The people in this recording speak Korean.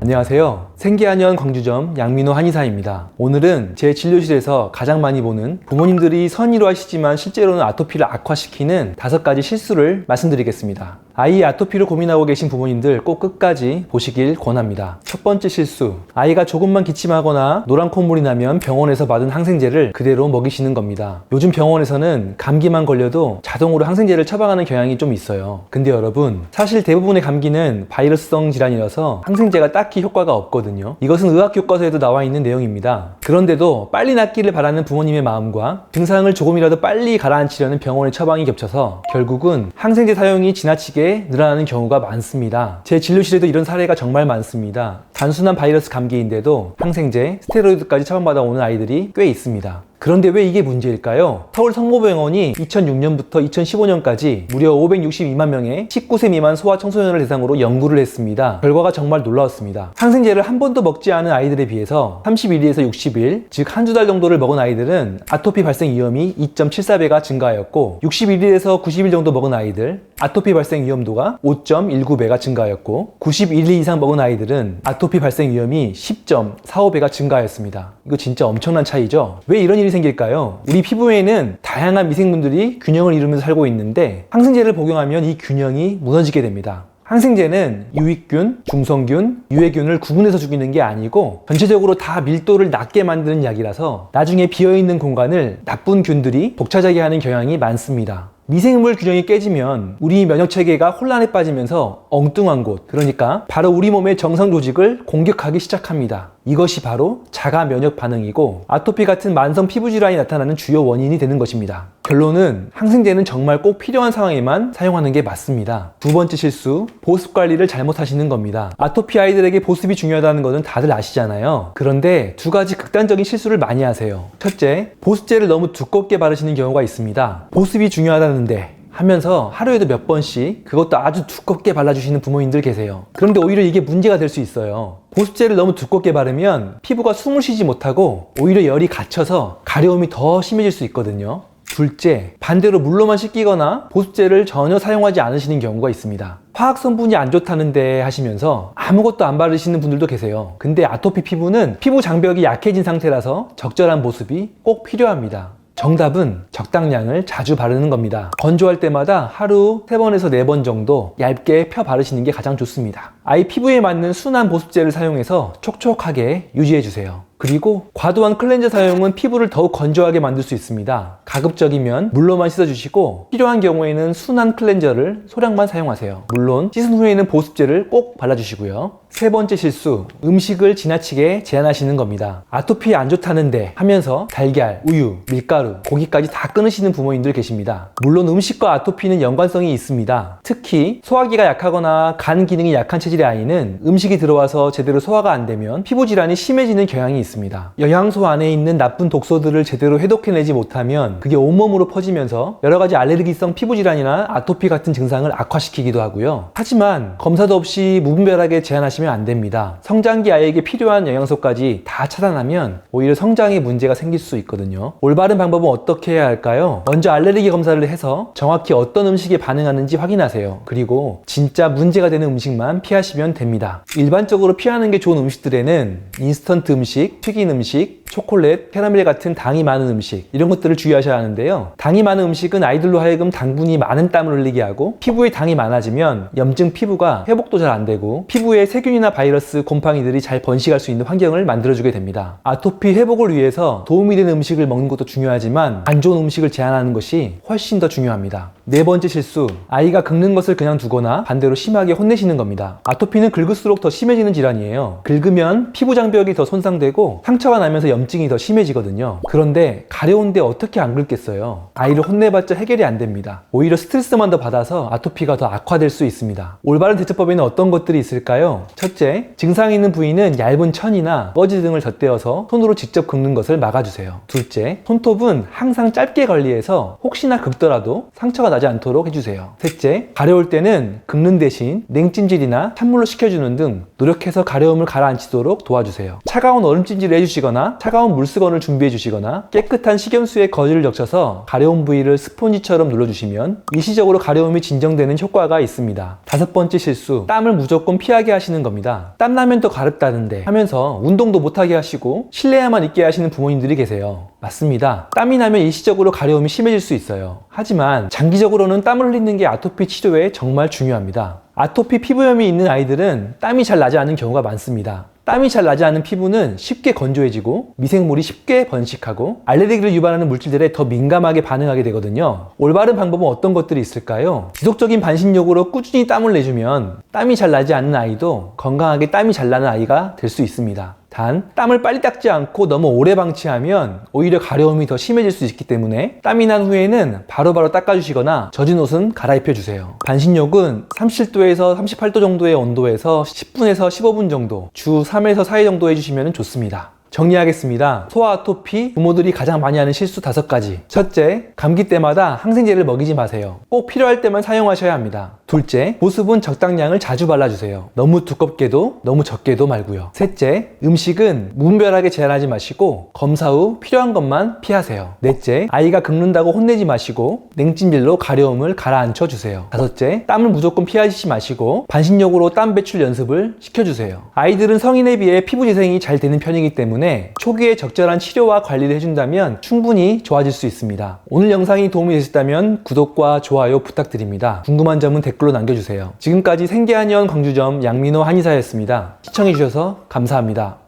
안녕하세요. 생계한의원 광주점 양민호 한의사입니다. 오늘은 제 진료실에서 가장 많이 보는 부모님들이 선의로 하시지만 실제로는 아토피를 악화시키는 5가지 실수를 말씀드리겠습니다. 아이의 아토피를 고민하고 계신 부모님들 꼭 끝까지 보시길 권합니다. 첫 번째 실수, 아이가 조금만 기침하거나 노란 콧물이 나면 병원에서 받은 항생제를 그대로 먹이시는 겁니다. 요즘 병원에서는 감기만 걸려도 자동으로 항생제를 처방하는 경향이 좀 있어요. 근데 여러분, 사실 대부분의 감기는 바이러스성 질환이라서 항생제가 딱히 효과가 없거든요. 이것은 의학 교과서에도 나와 있는 내용입니다. 그런데도 빨리 낫기를 바라는 부모님의 마음과 증상을 조금이라도 빨리 가라앉히려는 병원의 처방이 겹쳐서 결국은 항생제 사용이 지나치게 늘어나는 경우가 많습니다. 제 진료실에도 이런 사례가 정말 많습니다. 단순한 바이러스 감기인데도 항생제, 스테로이드까지 처방받아 오는 아이들이 꽤 있습니다. 그런데 왜 이게 문제일까요? 서울 성모병원이 2006년부터 2015년까지 무려 562만 명의 19세 미만 소아 청소년을 대상으로 연구를 했습니다. 결과가 정말 놀라웠습니다. 항생제를 한 번도 먹지 않은 아이들에 비해서 31일에서 60일, 즉 한두 달 정도를 먹은 아이들은 아토피 발생 위험이 2.74배가 증가하였고 61일에서 90일 정도 먹은 아이들, 아토피 발생 위험도가 5.19배가 증가하였고 91일 이상 먹은 아이들은 아토피 발생 위험이 10.45배가 증가하였습니다. 이거 진짜 엄청난 차이죠? 왜 이런 일이 생길까요? 우리 피부에는 다양한 미생물들이 균형을 이루면서 살고 있는데 항생제를 복용하면 이 균형이 무너지게 됩니다. 항생제는 유익균, 중성균, 유해균을 구분해서 죽이는 게 아니고 전체적으로 다 밀도를 낮게 만드는 약이라서 나중에 비어있는 공간을 나쁜 균들이 독차지하게 하는 경향이 많습니다. 미생물 균형이 깨지면 우리 면역체계가 혼란에 빠지면서 엉뚱한 곳, 그러니까 바로 우리 몸의 정상 조직을 공격하기 시작합니다. 이것이 바로 자가 면역 반응이고 아토피 같은 만성 피부 질환이 나타나는 주요 원인이 되는 것입니다. 결론은 항생제는 정말 꼭 필요한 상황에만 사용하는 게 맞습니다. 두 번째 실수, 보습 관리를 잘못하시는 겁니다. 아토피 아이들에게 보습이 중요하다는 것은 다들 아시잖아요. 그런데 2가지 극단적인 실수를 많이 하세요. 첫째, 보습제를 너무 두껍게 바르시는 경우가 있습니다. 보습이 중요하다는데 하면서 하루에도 몇 번씩 그것도 아주 두껍게 발라주시는 부모님들 계세요. 그런데 오히려 이게 문제가 될 수 있어요. 보습제를 너무 두껍게 바르면 피부가 숨을 쉬지 못하고 오히려 열이 갇혀서 가려움이 더 심해질 수 있거든요. 둘째, 반대로 물로만 씻기거나 보습제를 전혀 사용하지 않으시는 경우가 있습니다. 화학 성분이 안 좋다는데 하시면서 아무것도 안 바르시는 분들도 계세요. 근데 아토피 피부는 피부 장벽이 약해진 상태라서 적절한 보습이 꼭 필요합니다. 정답은 적당량을 자주 바르는 겁니다. 건조할 때마다 하루 3번에서 4번 정도 얇게 펴 바르시는 게 가장 좋습니다. 아이 피부에 맞는 순한 보습제를 사용해서 촉촉하게 유지해주세요. 그리고 과도한 클렌저 사용은 피부를 더욱 건조하게 만들 수 있습니다. 가급적이면 물로만 씻어주시고 필요한 경우에는 순한 클렌저를 소량만 사용하세요. 물론 씻은 후에는 보습제를 꼭 발라주시고요. 세 번째 실수, 음식을 지나치게 제한하시는 겁니다. 아토피에 안 좋다는데 하면서 달걀, 우유, 밀가루, 고기까지 다 끊으시는 부모님들 계십니다. 물론 음식과 아토피는 연관성이 있습니다. 특히 소화기가 약하거나 간 기능이 약한 체질의 아이는 음식이 들어와서 제대로 소화가 안 되면 피부 질환이 심해지는 경향이 있습니다. 영양소 안에 있는 나쁜 독소들을 제대로 해독해내지 못하면 그게 온몸으로 퍼지면서 여러가지 알레르기성 피부 질환이나 아토피 같은 증상을 악화시키기도 하고요. 하지만 검사도 없이 무분별하게 제한하시면 안 됩니다. 성장기 아이에게 필요한 영양소까지 다 차단하면 오히려 성장에 문제가 생길 수 있거든요. 올바른 방법은 어떻게 해야 할까요? 먼저 알레르기 검사를 해서 정확히 어떤 음식에 반응하는지 확인하세요. 그리고 진짜 문제가 되는 음식만 피하시면 됩니다. 일반적으로 피하는 게 좋은 음식들에는 인스턴트 음식, 튀긴 음식, 초콜릿, 캐러멜 같은 당이 많은 음식, 이런 것들을 주의하셔야 하는데요. 당이 많은 음식은 아이들로 하여금 당분이 많은 땀을 흘리게 하고 피부에 당이 많아지면 염증 피부가 회복도 잘 안 되고 피부에 세균이나 바이러스, 곰팡이들이 잘 번식할 수 있는 환경을 만들어주게 됩니다. 아토피 회복을 위해서 도움이 되는 음식을 먹는 것도 중요하지만 안 좋은 음식을 제한하는 것이 훨씬 더 중요합니다. 네 번째 실수, 아이가 긁는 것을 그냥 두거나 반대로 심하게 혼내시는 겁니다. 아토피는 긁을수록 더 심해지는 질환이에요. 긁으면 피부 장벽이 더 손상되고 상처가 나면서 염증이 더 심해지거든요. 그런데 가려운데 어떻게 안 긁겠어요? 아이를 혼내봤자 해결이 안 됩니다. 오히려 스트레스만 더 받아서 아토피가 더 악화될 수 있습니다. 올바른 대처법에는 어떤 것들이 있을까요? 첫째, 증상이 있는 부위는 얇은 천이나 뻐지 등을 덧대어서 손으로 직접 긁는 것을 막아주세요. 둘째, 손톱은 항상 짧게 관리해서 혹시나 긁더라도 상처가 나지 않도록 해주세요. 셋째, 가려울 때는 긁는 대신 냉찜질이나 찬물로 식혀주는 등 노력해서 가려움을 가라앉히도록 도와주세요. 차가운 얼음찜질을 해주시거나 차가운 물수건을 준비해 주시거나 깨끗한 식염수에 거즈를 적셔서 가려운 부위를 스폰지처럼 눌러주시면 일시적으로 가려움이 진정되는 효과가 있습니다. 5번째 실수, 땀을 무조건 피하게 하시는 겁니다. 땀나면 더 가렵다는데 하면서 운동도 못하게 하시고 실내에만 있게 하시는 부모님들이 계세요. 맞습니다. 땀이 나면 일시적으로 가려움이 심해질 수 있어요. 하지만 장기적으로는 땀을 흘리는 게 아토피 치료에 정말 중요합니다. 아토피 피부염이 있는 아이들은 땀이 잘 나지 않는 경우가 많습니다. 땀이 잘 나지 않은 피부는 쉽게 건조해지고 미생물이 쉽게 번식하고 알레르기를 유발하는 물질들에 더 민감하게 반응하게 되거든요. 올바른 방법은 어떤 것들이 있을까요? 지속적인 반신욕으로 꾸준히 땀을 내주면 땀이 잘 나지 않는 아이도 건강하게 땀이 잘 나는 아이가 될 수 있습니다. 단, 땀을 빨리 닦지 않고 너무 오래 방치하면 오히려 가려움이 더 심해질 수 있기 때문에 땀이 난 후에는 바로바로 닦아주시거나 젖은 옷은 갈아입혀주세요. 반신욕은 37도에서 38도 정도의 온도에서 10분에서 15분 정도, 주 3에서 4회 정도 해주시면 좋습니다. 정리하겠습니다. 소아 아토피, 부모들이 가장 많이 하는 실수 5가지. 첫째, 감기 때마다 항생제를 먹이지 마세요. 꼭 필요할 때만 사용하셔야 합니다. 둘째, 보습은 적당량을 자주 발라주세요. 너무 두껍게도 너무 적게도 말고요. 셋째, 음식은 무분별하게 제한하지 마시고 검사 후 필요한 것만 피하세요. 넷째, 아이가 긁는다고 혼내지 마시고 냉찜질로 가려움을 가라앉혀 주세요. 다섯째, 땀을 무조건 피하시지 마시고 반신욕으로 땀 배출 연습을 시켜주세요. 아이들은 성인에 비해 피부 재생이 잘 되는 편이기 때문에 초기에 적절한 치료와 관리를 해준다면 충분히 좋아질 수 있습니다. 오늘 영상이 도움이 되셨다면 구독과 좋아요 부탁드립니다. 궁금한 점은 댓글로 남겨주세요. 지금까지 생계한의원 광주점 양민호 한의사였습니다. 시청해주셔서 감사합니다.